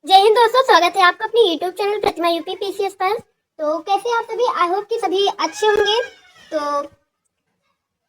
जय हिंद दोस्तों, स्वागत है आपका अपने YouTube चैनल प्रतिमा यूपी पीसीएस पर। तो कैसे आप सभी, आई होप कि सभी अच्छे होंगे। तो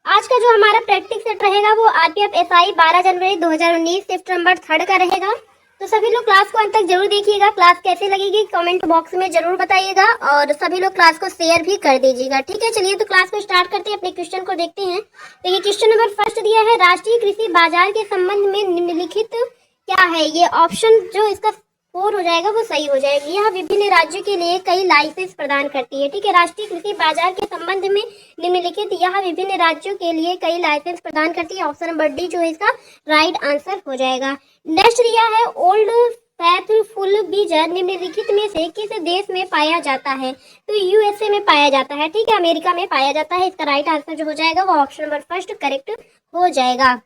आज का जो हमारा प्रैक्टिस सेट रहेगा वो आरपीएफ एसआई 12 जनवरी 2019 शिफ्ट नंबर 3 का रहेगा। तो सभी लोग क्लास को अंत तक जरूर देखिएगा। क्लास कैसे लगेगी कमेंट बॉक्स में जरूर बताइएगा और सभी लोग क्लास को शेयर भी कर दीजिएगा। ठीक है, चलिए तो क्लास को स्टार्ट करते हैं। अपने क्वेश्चन को देखते हैं। देखिए, क्वेश्चन नंबर फर्स्ट दिया है, राष्ट्रीय कृषि बाजार के संबंध में निम्नलिखित क्या है। ये ऑप्शन जो इसका 4 हो जाएगा वो सही हो जाएगी। यह विभिन्न राज्यों के लिए कई लाइसेंस प्रदान करती है। ठीक है, राष्ट्रीय कृषि बाजार के संबंध में निम्नलिखित यह विभिन्न राज्यों के लिए कई लाइसेंस प्रदान करती है। ऑप्शन नंबर डी जो है इसका राइट आंसर हो जाएगा। नेक्स्ट दिया है, ओल्ड फेथफुल बीजर निम्नलिखित में से किस देश में पाया जाता है। तो यूएसए में पाया जाता है। ठीक है, अमेरिका में पाया जाता है। इसका राइट आंसर जो हो जाएगा वो ऑप्शन नंबर फर्स्ट करेक्ट हो जाएगा।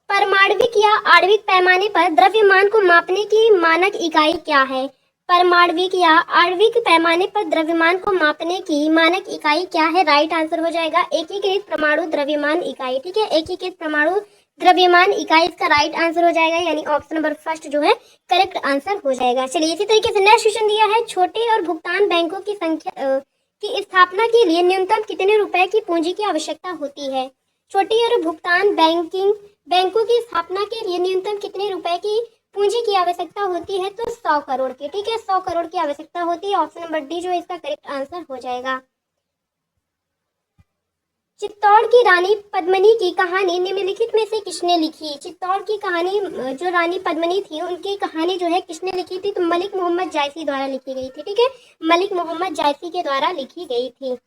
परमाणविक या आणविक पैमाने पर द्रव्यमान को मापने की मानक इकाई क्या है। परमाणविक या आणविक पैमाने पर द्रव्यमान को मापने की मानक इकाई क्या है। राइट आंसर हो जाएगा एकीकृत परमाणु द्रव्यमान इकाई। ठीक है, एकीकृत परमाणु द्रव्यमान इकाई इसका राइट आंसर हो जाएगा, यानी ऑप्शन नंबर फर्स्ट जो है करेक्ट आंसर हो जाएगा। चलिए, इसी तरीके से नेक्स्ट क्वेश्चन दिया है, छोटे और भुगतान बैंकों की संख्या की स्थापना के लिए न्यूनतम कितने रुपए की पूंजी की आवश्यकता होती है। छोटी और भुगतान बैंकों की स्थापना के लिए न्यूनतम कितने रुपए की पूंजी की आवश्यकता होती है। तो 100 करोड़ की। ठीक है, 100 करोड़ की आवश्यकता होती है। ऑप्शन नंबर डी जो है इसका करेक्ट आंसर हो जाएगा। चित्तौड़ की रानी पद्मिनी की कहानी निम्नलिखित में से किसने लिखी। चित्तौड़ की कहानी जो रानी पद्मिनी थी उनकी कहानी जो है किसने लिखी थी। तो मलिक मोहम्मद जायसी द्वारा लिखी गई थी। ठीक है, मलिक मोहम्मद जायसी के द्वारा लिखी गई थी।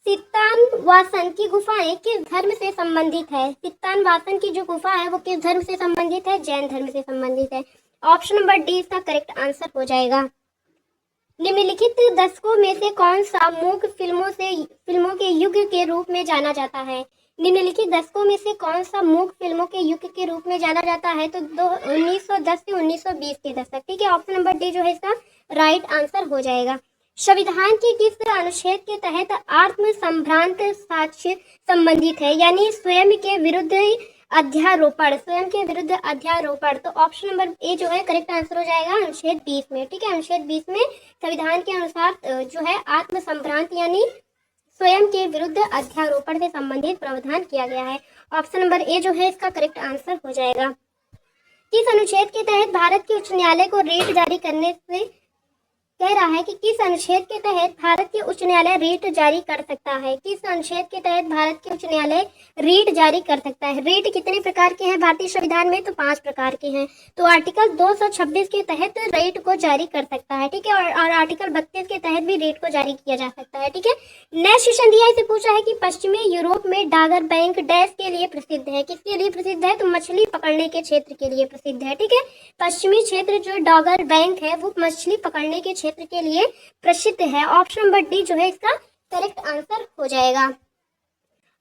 सित्तान वासन की गुफाएं किस धर्म से संबंधित है। सित्तान वासन की जो गुफा है वो किस धर्म से संबंधित है। जैन धर्म से संबंधित है। ऑप्शन नंबर डी इसका करेक्ट आंसर हो जाएगा। निम्नलिखित दशकों में से कौन सा मूक फिल्मों के युग के रूप में जाना जाता है। निम्नलिखित दशकों में से कौन सा मूक फिल्मों के युग के रूप में जाना जाता है। तो 1910 से 1920 के दशक। ठीक है, ऑप्शन नंबर डी जो है इसका राइट आंसर हो जाएगा। संविधान के किस अनुच्छेद के तहत आत्म संभ्रांत साक्ष्य संबंधित है, यानी स्वयं के विरुद्ध अध्यारोपण। स्वयं के विरुद्ध अध्यारोपण। तो ऑप्शन नंबर ए जो है करेक्ट आंसर हो जाएगा अनुच्छेद 20 में। ठीक है, अनुच्छेद 20 में संविधान के अनुसार जो है आत्म संभ्रांत यानी स्वयं के विरुद्ध अध्यारोपण से संबंधित प्रावधान किया गया है। ऑप्शन नंबर ए जो है इसका करेक्ट आंसर हो जाएगा। किस अनुच्छेद के तहत भारत के उच्च न्यायालय को रेट जारी करने से कह रहा है कि किस अनुच्छेद के तहत भारत के उच्च न्यायालय रेट जारी कर सकता है। किस अनुच्छेद के तहत भारत के उच्च न्यायालय रेट जारी कर सकता है। रेट कितने प्रकार के हैं भारतीय संविधान में। तो 5 प्रकार के हैं। तो आर्टिकल 226 के तहत रेट को जारी कर सकता है। ठीक है, और आर्टिकल 32 के तहत भी रेट को जारी किया जा सकता है। ठीक है, नेक्स्ट क्वेश्चन दिया इसे पूछा है कि पश्चिमी यूरोप में डागर बैंक डैश के लिए प्रसिद्ध है। किसके लिए प्रसिद्ध है। तो मछली पकड़ने के क्षेत्र के लिए प्रसिद्ध है। ठीक है, पश्चिमी क्षेत्र जो डॉगर बैंक है वो मछली पकड़ने के क्षेत्र के लिए प्रसिद्ध है। ऑप्शन नंबर डी जो है इसका करेक्ट आंसर हो जाएगा।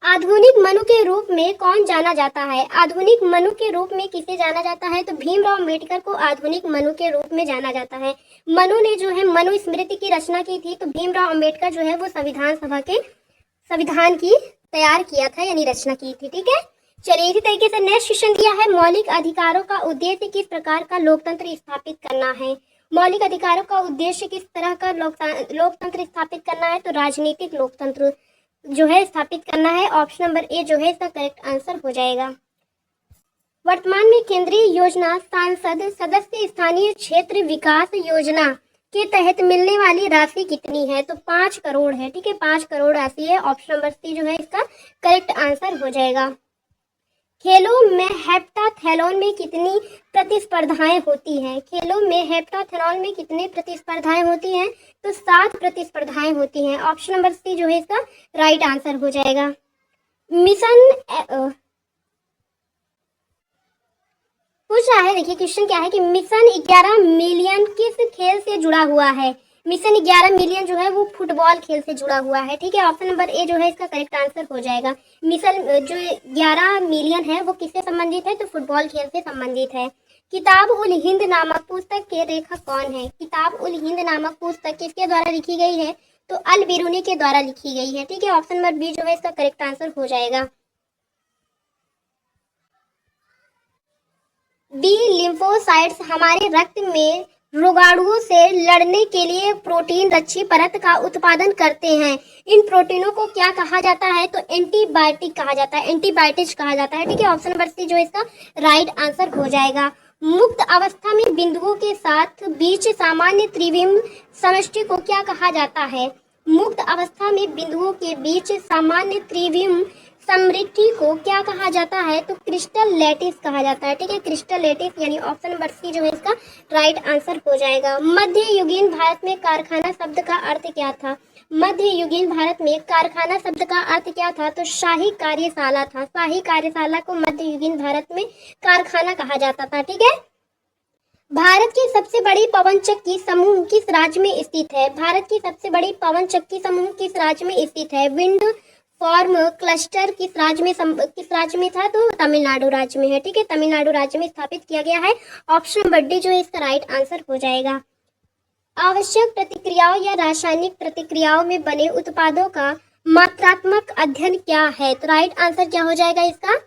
आधुनिक मनु के रूप में कौन जाना जाता है। आधुनिक मनु के रूप में किसे जाना जाता है। तो भीमराव अम्बेडकर को आधुनिक मनु के रूप में जाना जाता है। मनु ने जो है मनु स्मृति की रचना की थी। तो भीमराव अम्बेडकर जो है वो संविधान सभा के संविधान की तैयार किया था यानी रचना की थी। ठीक है, चलिए इसी तरीके से नेक्स्ट क्वेश्चन दिया है, मौलिक अधिकारों का उद्देश्य किस प्रकार का लोकतंत्र स्थापित करना है। मौलिक अधिकारों का उद्देश्य किस तरह का लोकतंत्र स्थापित करना है। तो राजनीतिक लोकतंत्र जो है स्थापित करना है। ऑप्शन नंबर ए जो है इसका करेक्ट आंसर हो जाएगा। वर्तमान में केंद्रीय योजना सांसद सदस्य स्थानीय क्षेत्र विकास योजना के तहत मिलने वाली राशि कितनी है। तो 5 करोड़ है। ठीक है, 5 करोड़ राशि है। ऑप्शन नंबर सी जो है इसका करेक्ट आंसर हो जाएगा। खेलों में हेप्टाथलॉन में कितनी प्रतिस्पर्धाएं होती हैं। खेलों में हेप्टाथलॉन में कितनी प्रतिस्पर्धाएं होती हैं। तो 7 प्रतिस्पर्धाएं होती हैं। ऑप्शन नंबर सी जो है इसका राइट आंसर हो जाएगा। मिशन पूछ रहा है, देखिए क्वेश्चन क्या है कि मिशन 11 मिलियन किस खेल से जुड़ा हुआ है। मिशन 11 मिलियन जो है वो फुटबॉल खेल से जुड़ा हुआ है। ठीक है, ऑप्शन नंबर ए जो है इसका करेक्ट आंसर हो जाएगा। मिशन जो 11 मिलियन है वो किससे संबंधित है। तो फुटबॉल खेल से संबंधित है। किताब उल हिंद नामक पुस्तक के लेखक कौन है। किताब उल हिंद नामक पुस्तक किसके द्वारा लिखी गई है। तो अल बिरूनी के द्वारा लिखी गई है। ठीक है, ऑप्शन नंबर बी जो है इसका करेक्ट आंसर हो जाएगा। बी लिम्फोसाइट्स हमारे रक्त में रोगाणुओं से लड़ने के लिए प्रोटीन रक्षी परत का उत्पादन करते हैं। इन प्रोटीनों को क्या कहा जाता है? तो एंटीबायोटिक कहा जाता है, एंटीबायोटिक्स कहा जाता है। ठीक है, ऑप्शन नंबर सी जो है इसका राइट आंसर हो जाएगा। मुक्त अवस्था में बिंदुओं के साथ बीच सामान्य त्रिविम समष्टि को क्या कहा जाता है? मुक्त अवस्था में बिंदुओं के बीच सामान्य त्रिविम समृद्धि को क्या कहा जाता है? तो क्रिस्टल लैटिस कहा जाता है। ठीक है, क्रिस्टल लैटिस यानी ऑप्शन नंबर सी जो है इसका राइट आंसर हो जाएगा। मध्य युगीन भारत में कारखाना शब्द का अर्थ क्या था? मध्य युगीन भारत में कारखाना शब्द का अर्थ क्या था? तो शाही कार्यशाला था। शाही कार्यशाला को मध्य युगीन भारत में कारखाना कहा जाता था। ठीक है, भारत की सबसे बड़ी पवन चक्की समूह किस राज्य में स्थित है? भारत की सबसे बड़ी पवन चक्की समूह किस राज्य में स्थित है? विंड फॉर्म क्लस्टर किस राज्य में था? तो तमिलनाडु राज्य में है। ठीक है, तमिलनाडु राज्य में स्थापित किया गया है। ऑप्शन नंबर डी जो है इसका राइट आंसर हो जाएगा। आवश्यक प्रतिक्रियाओं या रासायनिक प्रतिक्रियाओं में बने उत्पादों का मात्रात्मक अध्ययन क्या है? तो राइट आंसर क्या हो जाएगा इसका?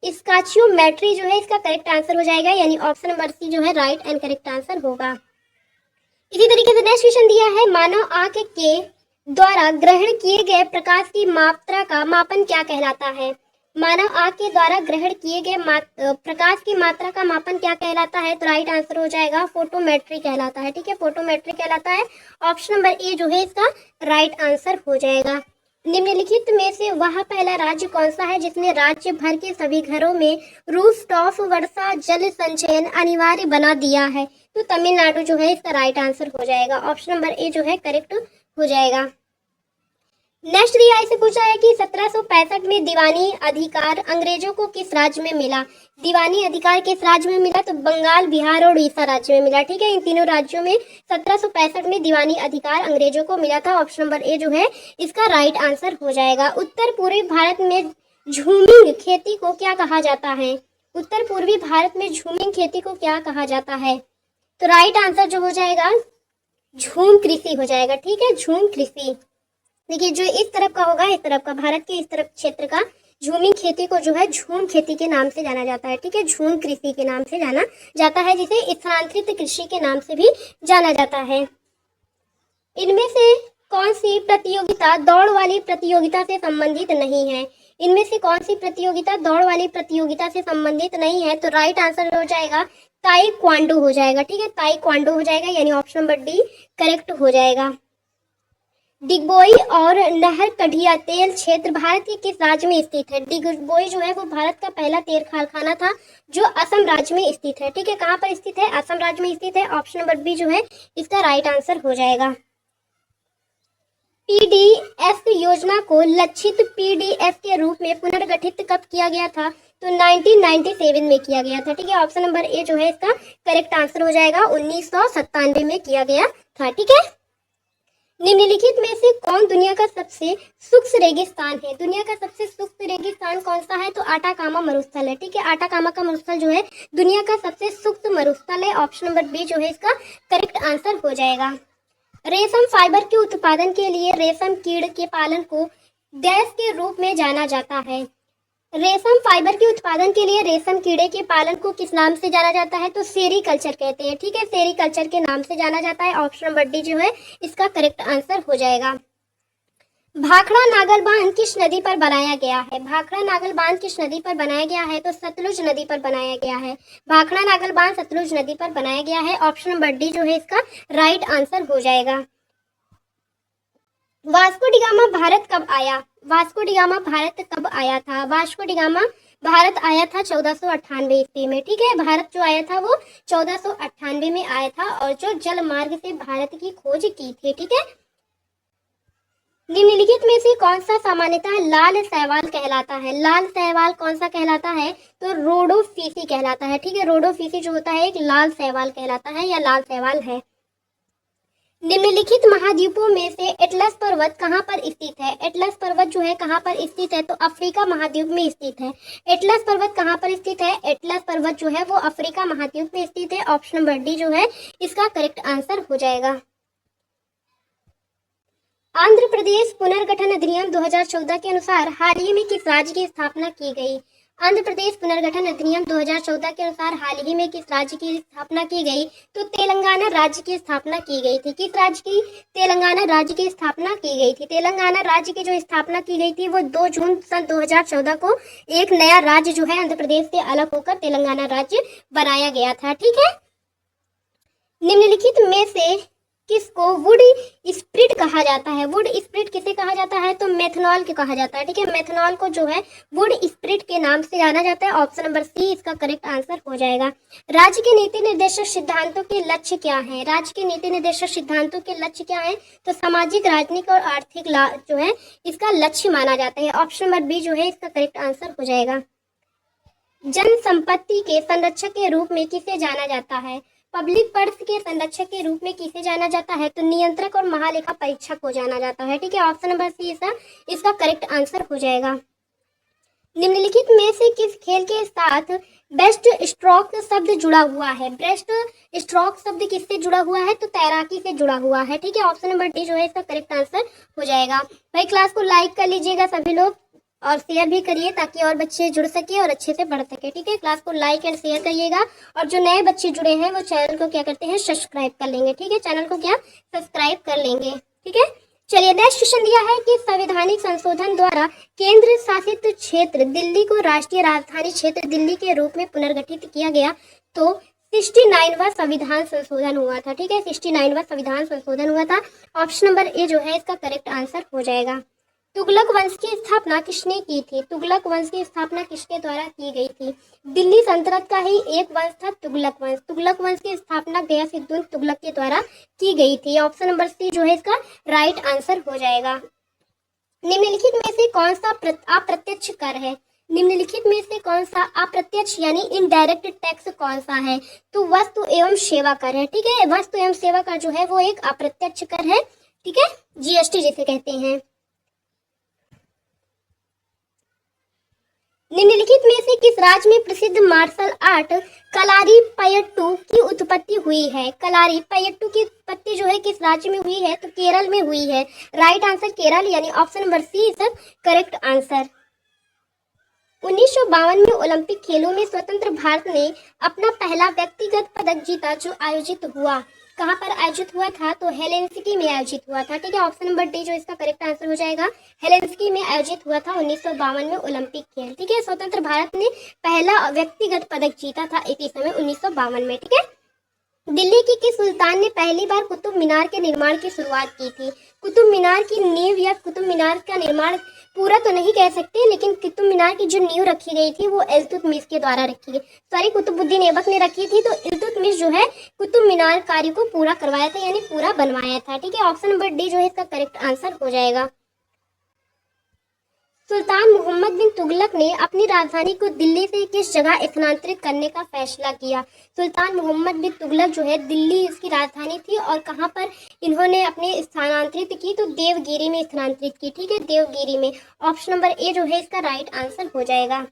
स्टोइचियोमेट्री जो है इसका करेक्ट आंसर हो जाएगा, यानी ऑप्शन नंबर सी जो है राइट एंड करेक्ट आंसर होगा। इसी तरीके से नेक्स्ट क्वेश्चन दिया है, मानव आंख के द्वारा ग्रहण किए गए प्रकाश की मात्रा का मापन क्या कहलाता है? मानव आंख के द्वारा ग्रहण किए गए प्रकाश की मात्रा का मापन क्या कहलाता है? तो राइट आंसर हो जाएगा फोटोमेट्री कहलाता है। ठीक है, फोटोमेट्री कहलाता है। ऑप्शन नंबर ए जो है इसका राइट आंसर हो जाएगा। निम्नलिखित में से वह पहला राज्य कौन सा है जिसने राज्य भर के सभी घरों में रूफटॉप वर्षा जल संचयन अनिवार्य बना दिया है? तो तमिलनाडु जो है इसका राइट आंसर हो जाएगा। ऑप्शन नंबर ए जो है करेक्ट हो जाएगा। नेक्स्ट दिया इसे पूछा है कि 1765 में दीवानी अधिकार अंग्रेजों को किस राज्य में मिला? दीवानी अधिकार किस राज्य में मिला? तो बंगाल, बिहार और उड़ीसा राज्य में मिला। ठीक है, इन तीनों राज्यों में 1765 में दीवानी अधिकार अंग्रेजों को मिला था। ऑप्शन नंबर ए जो है इसका राइट आंसर हो जाएगा। उत्तर पूर्वी भारत में झूमिंग खेती को क्या कहा जाता है? उत्तर पूर्वी भारत में झूमिंग खेती को क्या कहा जाता है? तो राइट आंसर जो हो जाएगा झूम कृषि हो जाएगा। ठीक है, झूम कृषि। देखिए, जो इस तरफ का होगा, इस तरफ का भारत के इस तरफ क्षेत्र का झूमिंग खेती को जो है झूम खेती के नाम से जाना जाता है। ठीक है, झूम कृषि के नाम से जाना जाता है, जिसे स्थानांतरित कृषि के नाम से भी जाना जाता है। इनमें से कौन सी प्रतियोगिता दौड़ वाली प्रतियोगिता से संबंधित नहीं है? इनमें से कौन सी प्रतियोगिता दौड़ वाली प्रतियोगिता से संबंधित नहीं है? तो राइट आंसर हो जाएगा ताइक्वांडो हो जाएगा। ठीक है, ताइक्वांडो हो जाएगा, यानी ऑप्शन नंबर डी करेक्ट हो जाएगा। डिगबोई और नहर कढ़िया तेल क्षेत्र भारत के किस राज्य में स्थित है? डिगबोई जो है वो भारत का पहला तेल कारखाना था जो असम राज्य में स्थित है। ठीक है, कहाँ पर स्थित है? असम राज्य में स्थित है। ऑप्शन नंबर बी जो है इसका राइट आंसर हो जाएगा। पीडीएस योजना को लक्षित पीडीएस के रूप में पुनर्गठित कब किया गया था? तो 1997 में किया गया था। ठीक है, ऑप्शन नंबर ए जो है इसका करेक्ट आंसर हो जाएगा। 1997 में किया गया था। ठीक है, निम्नलिखित में से कौन दुनिया का सबसे शुष्क रेगिस्तान है? दुनिया का सबसे शुष्क रेगिस्तान कौन सा है? तो आटाकामा मरुस्थल है। ठीक है, आटाकामा का मरुस्थल जो है दुनिया का सबसे शुष्क मरुस्थल है। ऑप्शन नंबर बी जो है इसका करेक्ट आंसर हो जाएगा। रेशम फाइबर के उत्पादन के लिए रेशम कीड़ के पालन को गैस के रूप में जाना जाता है। रेशम फाइबर के उत्पादन के लिए रेशम कीड़े के पालन को किस नाम से जाना जाता है? तो सेरीकल्चर कहते हैं। ठीक है, सेरीकल्चर के नाम से जाना जाता है। ऑप्शन नंबर डी जो है इसका करेक्ट आंसर हो जाएगा। भाखड़ा नागल बांध किस नदी पर बनाया गया है? भाखड़ा नागल बांध किस नदी पर बनाया गया है? तो सतलुज नदी पर बनाया गया है। भाखड़ा नागल बांध सतलुज नदी पर बनाया गया है। ऑप्शन नंबर डी जो है इसका राइट आंसर हो जाएगा। वास्को डिगामा भारत कब आया? वास्को डिगामा भारत कब आया था? वास्को डिगामा भारत आया था 1498 ईस्वी में। ठीक है, भारत जो आया था वो 1498 में आया था और जो जल मार्ग से भारत की खोज की थी। ठीक है, निम्नलिखित में से कौन सा सामान्यतः लाल शैवाल कहलाता है? लाल शैवाल कौन सा कहलाता है? तो रोडोफिसी कहलाता है। ठीक है, रोडोफिसी जो होता है एक लाल शैवाल कहलाता है या लाल शैवाल है। निम्नलिखित महाद्वीपों में से एटलस पर्वत कहाँ पर स्थित है? एटलस पर्वत जो है कहाँ पर स्थित है? तो अफ्रीका महाद्वीप में स्थित है। एटलस पर्वत कहाँ पर स्थित है? एटलस पर्वत जो है वो अफ्रीका महाद्वीप में स्थित है। ऑप्शन नंबर डी जो है इसका करेक्ट आंसर हो जाएगा। आंध्र प्रदेश पुनर्गठन अधिनियम 2014 के अनुसार हाल ही में किस राज्य की स्थापना की गई? आंध्र प्रदेश पुनर्गठन अधिनियम 2014 के अनुसार हाल ही में किस राज्य की स्थापना की गई? तो तेलंगाना राज्य की स्थापना की गई थी। किस राज्य की? तेलंगाना राज्य की स्थापना की गई थी। तेलंगाना राज्य की जो स्थापना की गई थी वो 2 जून सन 2014 को एक नया राज्य जो है आंध्र प्रदेश से अलग होकर तेलंगाना राज्य बनाया गया था। ठीक है। निम्नलिखित में से किसको वुड स्प्रिट कहा जाता है? वुड स्प्रिट किसे कहा जाता है? तो मेथनॉल के कहा जाता है। ठीक है, मेथनॉल को जो है वुड स्प्रिट के नाम से जाना जाता है। ऑप्शन नंबर सी इसका करेक्ट आंसर हो जाएगा। राज्य के नीति निर्देशक सिद्धांतों के लक्ष्य क्या है? राज्य के नीति निर्देशक सिद्धांतों के लक्ष्य क्या है? तो सामाजिक, राजनीतिक और आर्थिक लाभ जो है इसका लक्ष्य माना जाता है। ऑप्शन नंबर बी जो है इसका करेक्ट आंसर हो जाएगा। जन संपत्ति के संरक्षक के रूप में किसे जाना जाता है? पब्लिक पर्स के संरक्षक के रूप में किसे जाना जाता है? तो नियंत्रक और महालेखा परीक्षक को जाना जाता है। ठीक है, ऑप्शन नंबर सी इसका करेक्ट आंसर हो जाएगा। निम्नलिखित में से किस खेल के साथ बेस्ट स्ट्रोक शब्द जुड़ा हुआ है? बेस्ट स्ट्रोक शब्द किससे जुड़ा हुआ है? तो तैराकी से जुड़ा हुआ है। ठीक है, ऑप्शन नंबर डी जो है इसका करेक्ट आंसर हो जाएगा। भाई क्लास को लाइक कर लीजिएगा सभी लोग और शेयर भी करिए ताकि और बच्चे जुड़ सके और अच्छे से पढ़ सके। ठीक है, क्लास को लाइक एंड शेयर करिएगा और जो नए बच्चे जुड़े हैं वो चैनल को क्या करते हैं? सब्सक्राइब कर लेंगे। ठीक है, चैनल को क्या सब्सक्राइब कर लेंगे। ठीक है, चलिए नेक्स्ट क्वेश्चन दिया है कि संवैधानिक संशोधन द्वारा केंद्र शासित क्षेत्र दिल्ली को राष्ट्रीय राजधानी क्षेत्र दिल्ली के रूप में पुनर्गठित किया गया। तो 69वां संविधान संशोधन हुआ था। ठीक है, 69वां संविधान संशोधन हुआ था। ऑप्शन नंबर ए जो है इसका करेक्ट आंसर हो जाएगा। तुगलक वंश की स्थापना किसने की थी? तुगलक वंश की स्थापना किसके द्वारा की गई थी? दिल्ली सल्तनत का ही एक वंश था तुगलक वंश। तुगलक वंश की स्थापना गयासुद्दीन तुगलक के द्वारा की गई थी। ऑप्शन नंबर सी जो है इसका राइट आंसर हो जाएगा। निम्नलिखित में से कौन सा अप्रत्यक्ष कर है? निम्नलिखित में से कौन सा अप्रत्यक्ष यानी इनडायरेक्ट टैक्स कौन सा है? तो वस्तु एवं सेवा कर है। ठीक है, वस्तु एवं सेवा कर जो है वो एक अप्रत्यक्ष कर है। ठीक है, जीएसटी जिसे कहते हैं। निम्नलिखित में से किस राज्य में प्रसिद्ध मार्शल आर्ट कलारीपयट्टू की उत्पत्ति हुई है? कलारीपयट्टू की उत्पत्ति जो है किस राज्य में हुई है? तो केरल में हुई है। राइट आंसर केरल यानी option number C is correct answer. 1952 में ओलंपिक खेलों में स्वतंत्र भारत ने अपना पहला व्यक्तिगत पदक जीता जो आयोजित हुआ। कहाँ पर आयोजित हुआ था? तो हेलेंसिकी में आयोजित हुआ था। ठीक है, ऑप्शन नंबर डी जो इसका करेक्ट आंसर हो जाएगा। हेलेंसिकी में आयोजित हुआ था 1952 में ओलंपिक खेल। ठीक है, स्वतंत्र भारत ने पहला व्यक्तिगत पदक जीता था इसी समय 1952 में। ठीक है, दिल्ली की किस सुल्तान ने पहली बार कुतुब मीनार के निर्माण की शुरुआत की थी? कुतुब मीनार की नींव या कुतुब मीनार का निर्माण पूरा तो नहीं कह सकते लेकिन कुतुब मीनार की जो नींव रखी गई थी वो इल्तुतमिश के द्वारा रखी गई। सॉरी, कुतुबुद्दीन ऐबक ने रखी थी। तो इल्तुतमिश जो है कुतुब मीनार कार्य को पूरा करवाया था यानी पूरा बनवाया था। ठीक है, ऑप्शन नंबर डी जो है इसका करेक्ट आंसर हो जाएगा। सुल्तान मोहम्मद बिन तुगलक ने अपनी राजधानी को दिल्ली से किस जगह स्थानांतरित करने का फैसला किया? सुल्तान मोहम्मद बिन तुगलक जो है दिल्ली इसकी राजधानी थी और कहाँ पर इन्होंने अपने स्थानांतरित की? तो देवगिरी में स्थानांतरित की। ठीक है, देवगिरी में। ऑप्शन नंबर ए जो है इसका राइट आंसर हो जाएगा।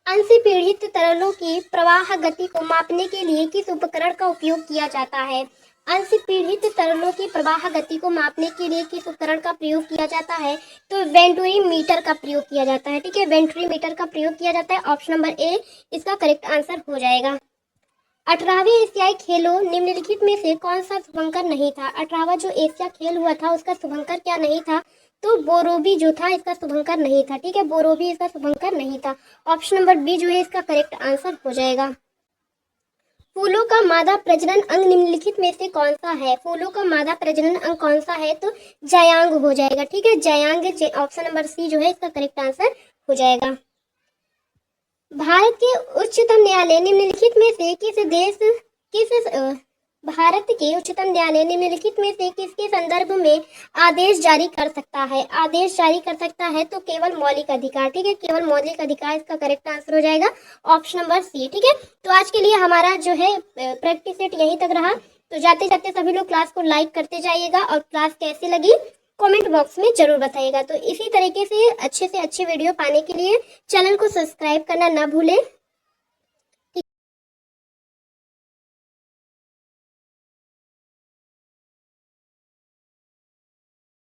अंशपीड़ित तरलों की प्रवाह गति को मापने के लिए किस उपकरण का उपयोग किया जाता है? अंशपीड़ित तरलों की प्रवाह गति को मापने के लिए किस उपकरण का प्रयोग किया जाता है? तो वेंटुरी मीटर का प्रयोग किया जाता है। ठीक है, वेंटुरी मीटर का प्रयोग किया जाता है। ऑप्शन नंबर ए इसका करेक्ट आंसर हो जाएगा। 18वें एशियाई खेलों निम्नलिखित में से कौन सा शुभंकर नहीं था? 18वां जो एशिया खेल हुआ था उसका शुभंकर क्या नहीं था? तो बोरोबी जो था इसका शुभंकर नहीं था। ठीक है, बोरोबी इसका शुभंकर नहीं था। ऑप्शन नंबर बी जो है इसका करेक्ट आंसर हो जाएगा। फूलों का मादा प्रजनन अंग निम्नलिखित में से कौन सा है? फूलों का मादा प्रजनन अंग कौन सा है? तो जायांग हो जाएगा। ठीक है, जायांग ऑप्शन नंबर सी जो है इसका करेक्ट आंसर हो जाएगा। भारत के उच्चतम न्यायालय निम्नलिखित में से भारत के उच्चतम न्यायालय निम्नलिखित में से किसके संदर्भ में आदेश जारी कर सकता है? आदेश जारी कर सकता है तो केवल मौलिक अधिकार। ठीक है, केवल मौलिक अधिकार इसका करेक्ट आंसर हो जाएगा। Option number C. ठीक है, तो आज के लिए हमारा जो है प्रैक्टिस सेट यहीं तक रहा। तो जाते जाते सभी लोग क्लास को लाइक करते जाइएगा और क्लास कैसी लगी कमेंट बॉक्स में जरूर बताइएगा। तो इसी तरीके से अच्छे वीडियो पाने के लिए चैनल को सब्सक्राइब करना ना भूलें।